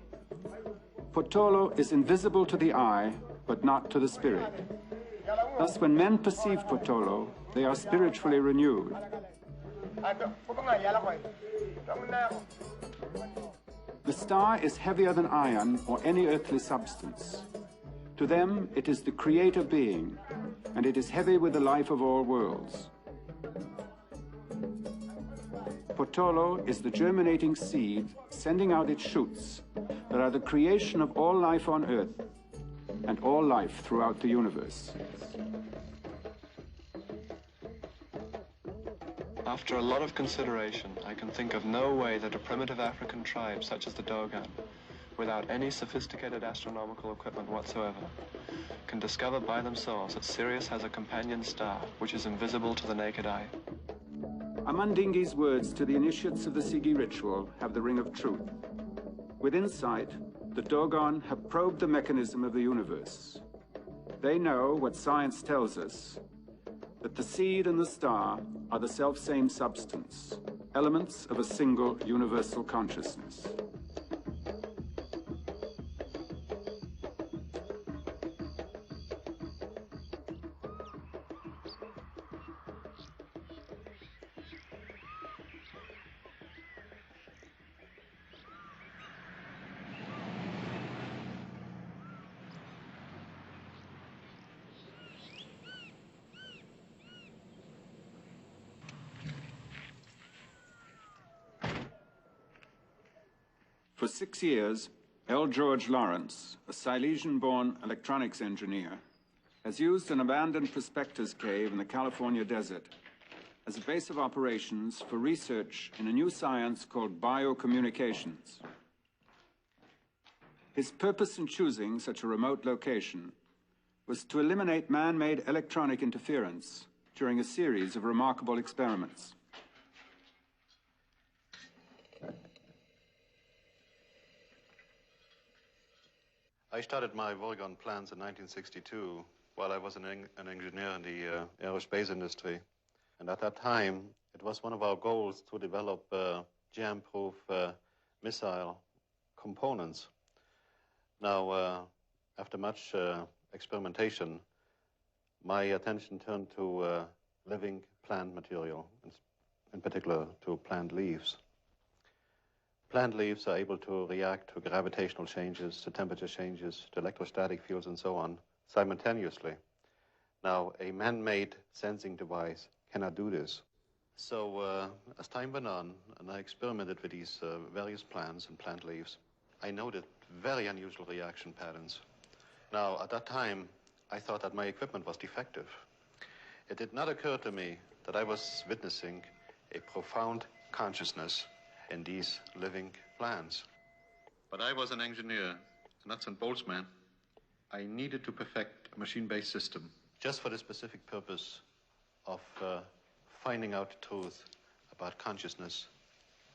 Potolo is invisible to the eye, but not to the spirit. Thus, when men perceive Potolo, they are spiritually renewed. The star is heavier than iron or any earthly substance. To them, it is the creator being, and it is heavy with the life of all worlds. Potolo is the germinating seed sending out its shoots that are the creation of all life on Earth and all life throughout the universe. After a lot of consideration, I can think of no way that a primitive African tribe such as the Dogon, without any sophisticated astronomical equipment whatsoever, can discover by themselves that Sirius has a companion star which is invisible to the naked eye. Amandingi's words to the initiates of the Sigi ritual have the ring of truth. With insight, the Dogon have probed the mechanism of the universe. They know what science tells us, that the seed and the star are the self-same substance, elements of a single universal consciousness. For 6 years, L. George Lawrence, a Silesian-born electronics engineer, has used an abandoned prospector's cave in the California desert as a base of operations for research in a new science called biocommunications. His purpose in choosing such a remote location was to eliminate man-made electronic interference during a series of remarkable experiments. I started my work on plans in 1962 while I was an engineer in the aerospace industry. And at that time, it was one of our goals to develop jam-proof missile components. Now, after much experimentation, my attention turned to living plant material, in particular to plant leaves. Plant leaves are able to react to gravitational changes, to temperature changes, to electrostatic fields, and so on, simultaneously. Now, a man-made sensing device cannot do this. So, as time went on, and I experimented with these various plants and plant leaves, I noted very unusual reaction patterns. Now, at that time, I thought that my equipment was defective. It did not occur to me that I was witnessing a profound consciousness in these living plants. But I was an engineer, a nuts and bolts man. I needed to perfect a machine-based system just for the specific purpose of finding out the truth about consciousness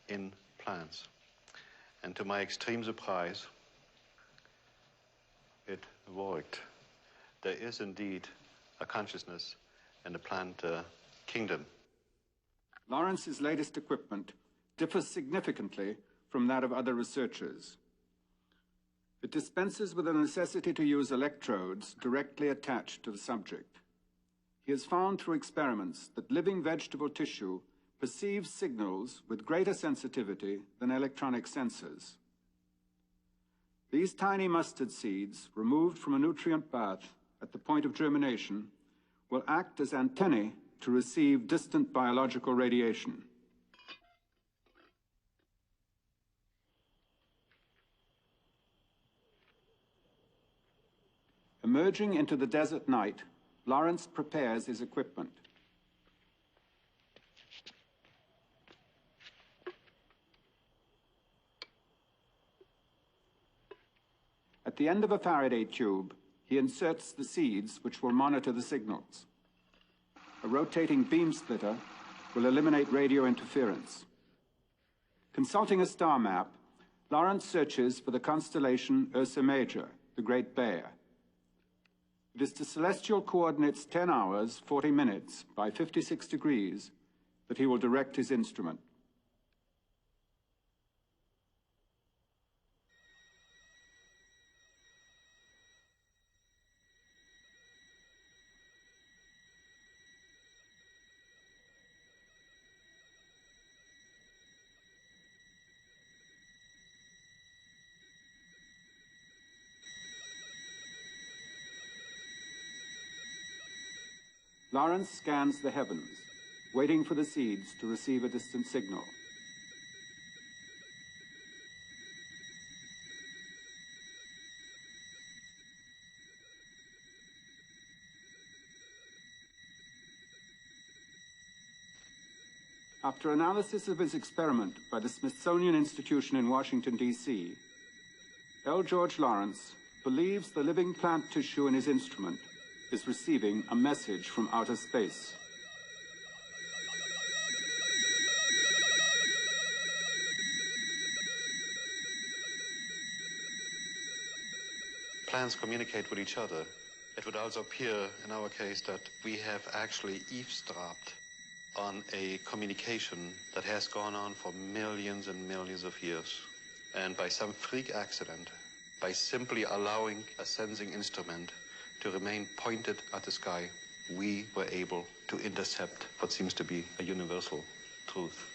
in plants. And to my extreme surprise, it worked. There is indeed a consciousness in the plant kingdom. Lawrence's latest equipment differs significantly from that of other researchers. It dispenses with the necessity to use electrodes directly attached to the subject. He has found through experiments that living vegetable tissue perceives signals with greater sensitivity than electronic sensors. These tiny mustard seeds, removed from a nutrient bath at the point of germination, will act as antennae to receive distant biological radiation. Emerging into the desert night, Lawrence prepares his equipment. At the end of a Faraday tube, he inserts the seeds which will monitor the signals. A rotating beam splitter will eliminate radio interference. Consulting a star map, Lawrence searches for the constellation Ursa Major, the Great Bear. It is to celestial coordinates 10 hours, 40 minutes by 56 degrees that he will direct his instrument. Lawrence scans the heavens, waiting for the seeds to receive a distant signal. After analysis of his experiment by the Smithsonian Institution in Washington, D.C., L. George Lawrence believes the living plant tissue in his instrument is receiving a message from outer space. Plants communicate with each other. It would also appear, in our case, that we have actually eavesdropped on a communication that has gone on for millions and millions of years. And by some freak accident, by simply allowing a sensing instrument to remain pointed at the sky, we were able to intercept what seems to be a universal truth.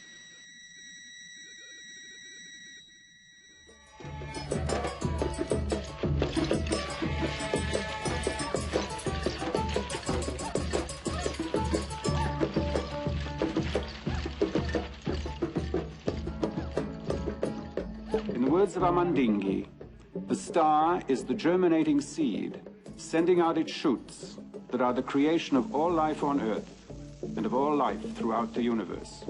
In the words of Amandingi, the star is the germinating seed, sending out its shoots that are the creation of all life on Earth and of all life throughout the universe.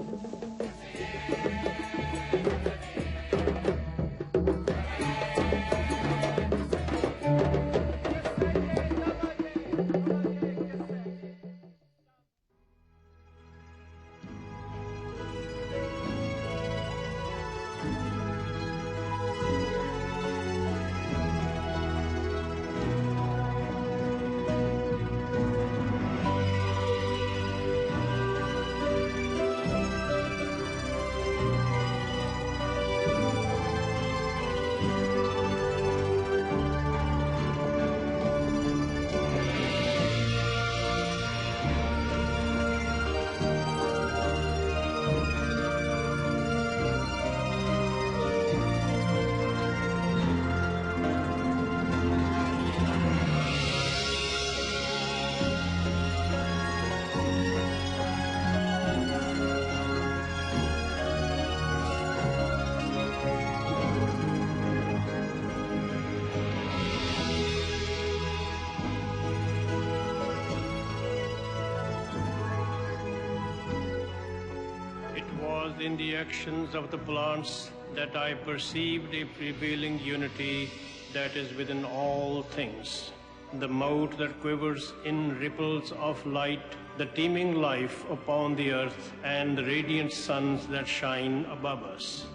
In the actions of the plants that I perceived a prevailing unity that is within all things. The mote that quivers in ripples of light, the teeming life upon the earth, and the radiant suns that shine above us.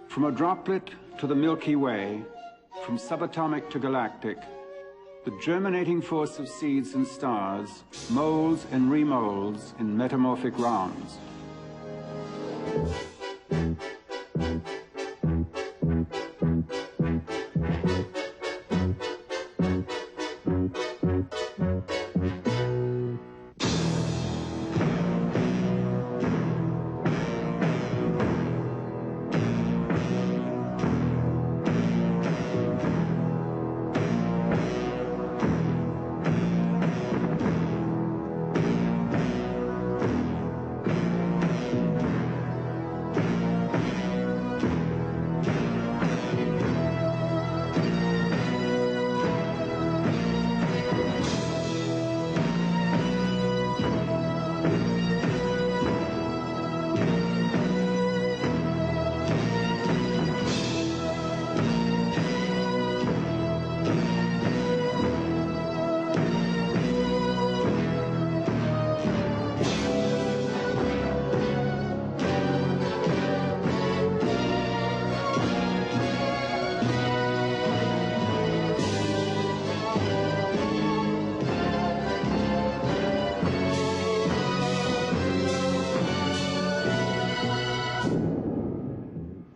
From a droplet to the Milky Way, from subatomic to galactic, the germinating force of seeds and stars molds and remolds in metamorphic rounds.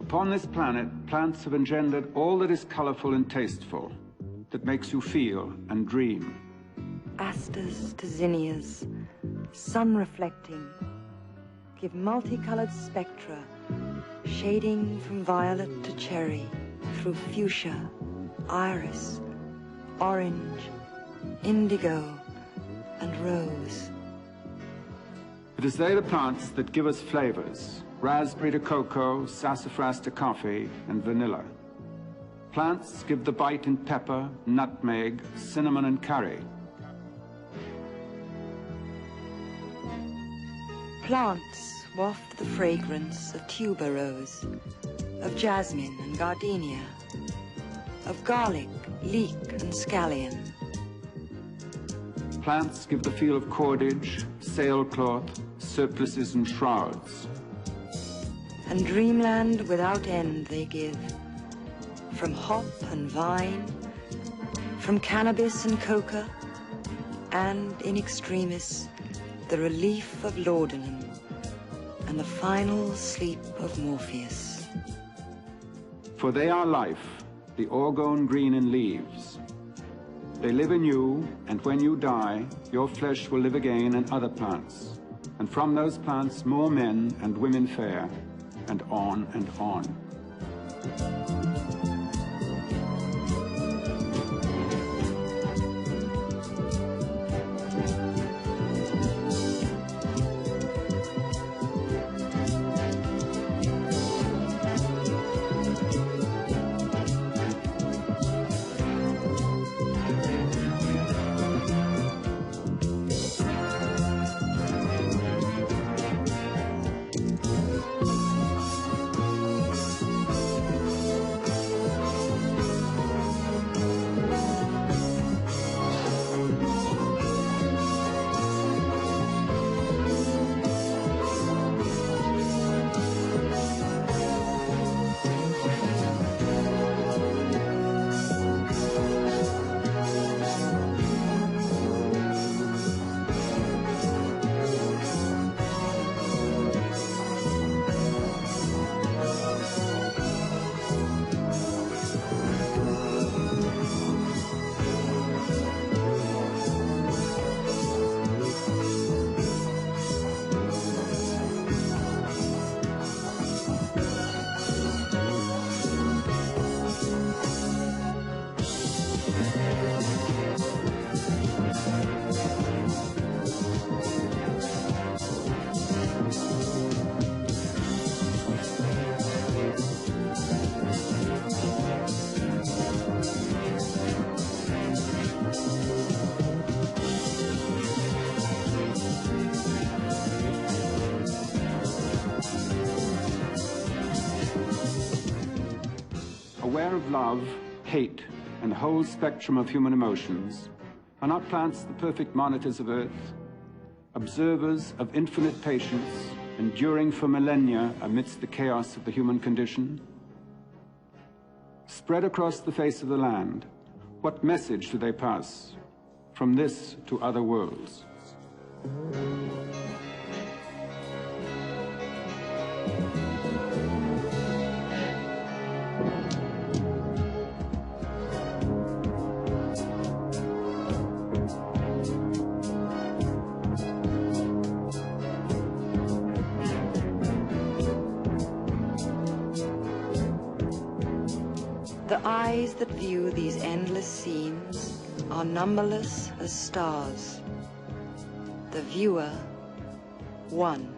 Upon this planet, plants have engendered all that is colorful and tasteful, that makes you feel and dream. Asters to zinnias, sun-reflecting, give multicolored spectra, shading from violet to cherry, through fuchsia, iris, orange, indigo, and rose. It is they, the plants, that give us flavors. Raspberry to cocoa, sassafras to coffee, and vanilla. Plants give the bite in pepper, nutmeg, cinnamon, and curry. Plants waft the fragrance of tuberose, of jasmine and gardenia, of garlic, leek, and scallion. Plants give the feel of cordage, sailcloth, surplices, and shrouds. And dreamland without end they give, from hop and vine, from cannabis and coca, and in extremis, the relief of laudanum and the final sleep of Morpheus. For they are life, the orgone green in leaves. They live in you, and when you die, your flesh will live again in other plants. And from those plants more men and women fair, and on and on. Aware of love, hate, and the whole spectrum of human emotions, are not plants the perfect monitors of Earth? Observers of infinite patience, enduring for millennia amidst the chaos of the human condition? Spread across the face of the land, what message do they pass from this to other worlds? The eyes that view these endless scenes are numberless as stars. The viewer, one.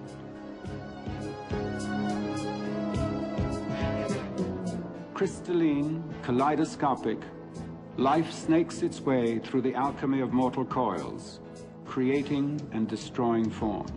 Crystalline, kaleidoscopic, life snakes its way through the alchemy of mortal coils, creating and destroying form.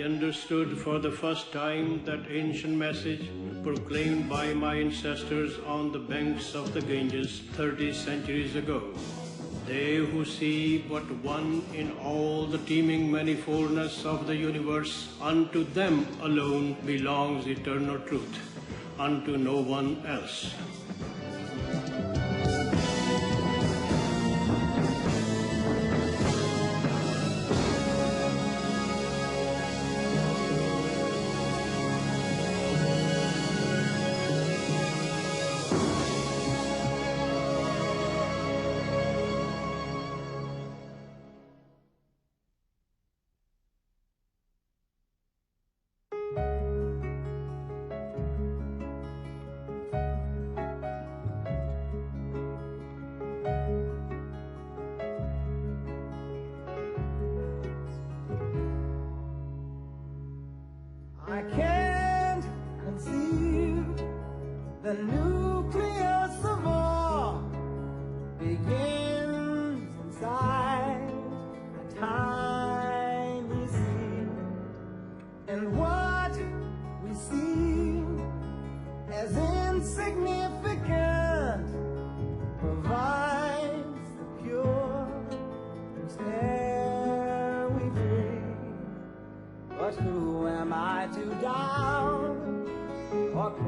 Understood for the first time that ancient message proclaimed by my ancestors on the banks of the Ganges 30 centuries ago. They who see but one in all the teeming manifoldness of the universe, unto them alone belongs eternal truth, unto no one else.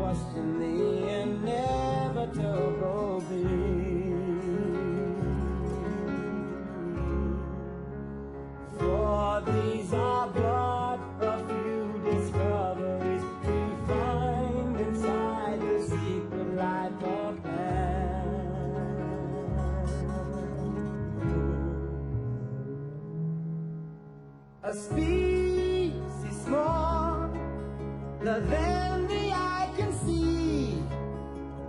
question the inevitable for these are but a few discoveries we find inside the secret life of man. A species smaller than the eye can see,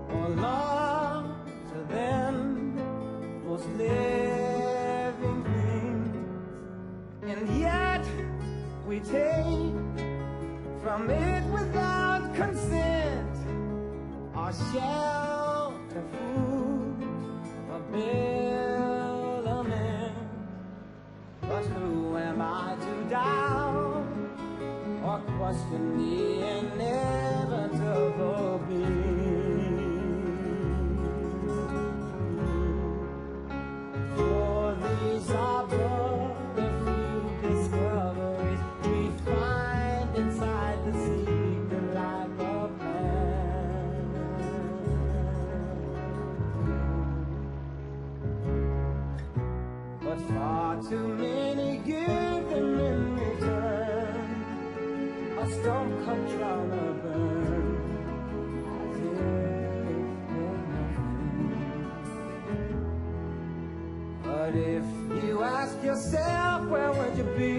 or larger than most living things, and yet we take from it without consent our shelter, food, ability. But who am I to doubt or question the inevitable for these are but a few discoveries we find inside the secret life of man. But far too many give them in return a stone-cut drama burn as if they're nothing. But if you ask yourself, where would you be?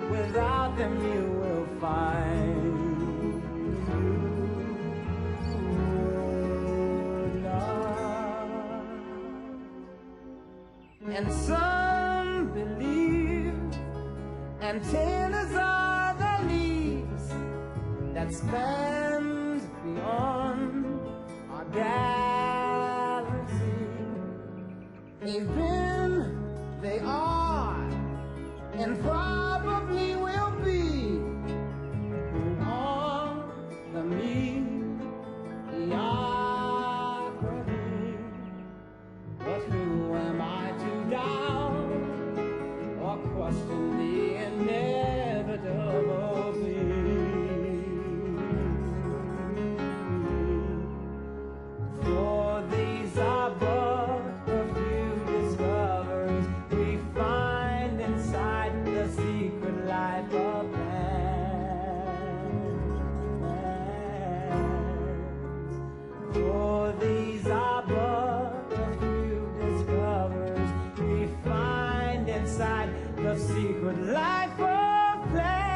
Without them you will find and some believe antennas are the leaves that span beyond our galaxy. They've been, they are, and probably will be on the mediocrity. But who am I to doubt or question the inevitable for these are but a few discoveries we find inside the secret life of man. For these are but a few discoveries we find inside the secret life of plans.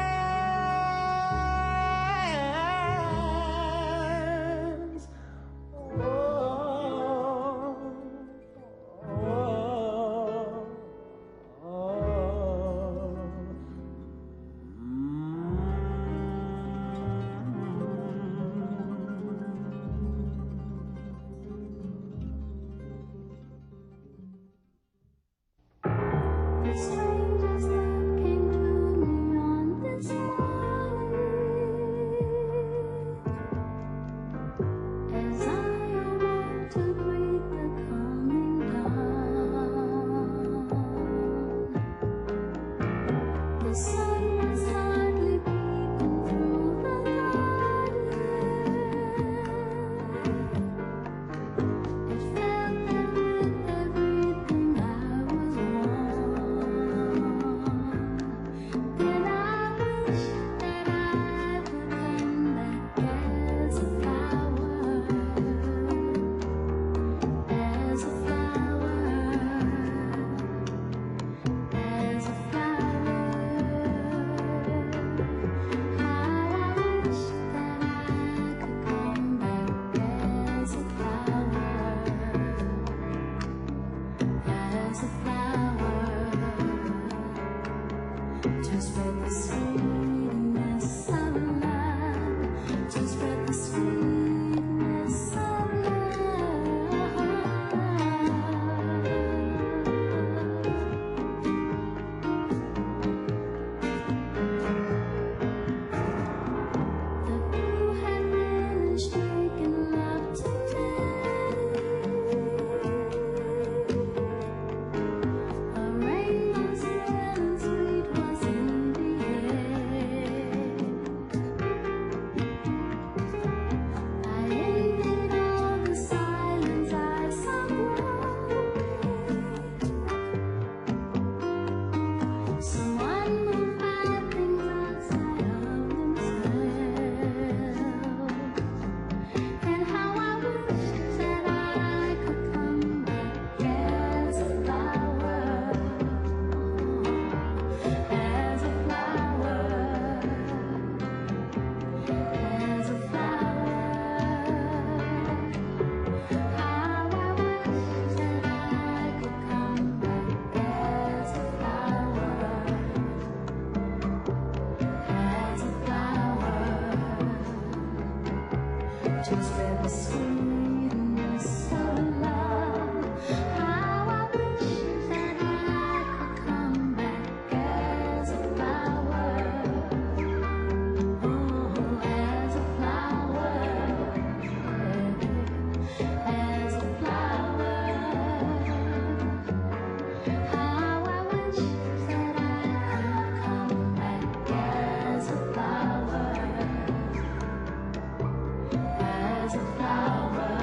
as a flower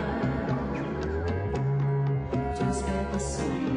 to spread the sweet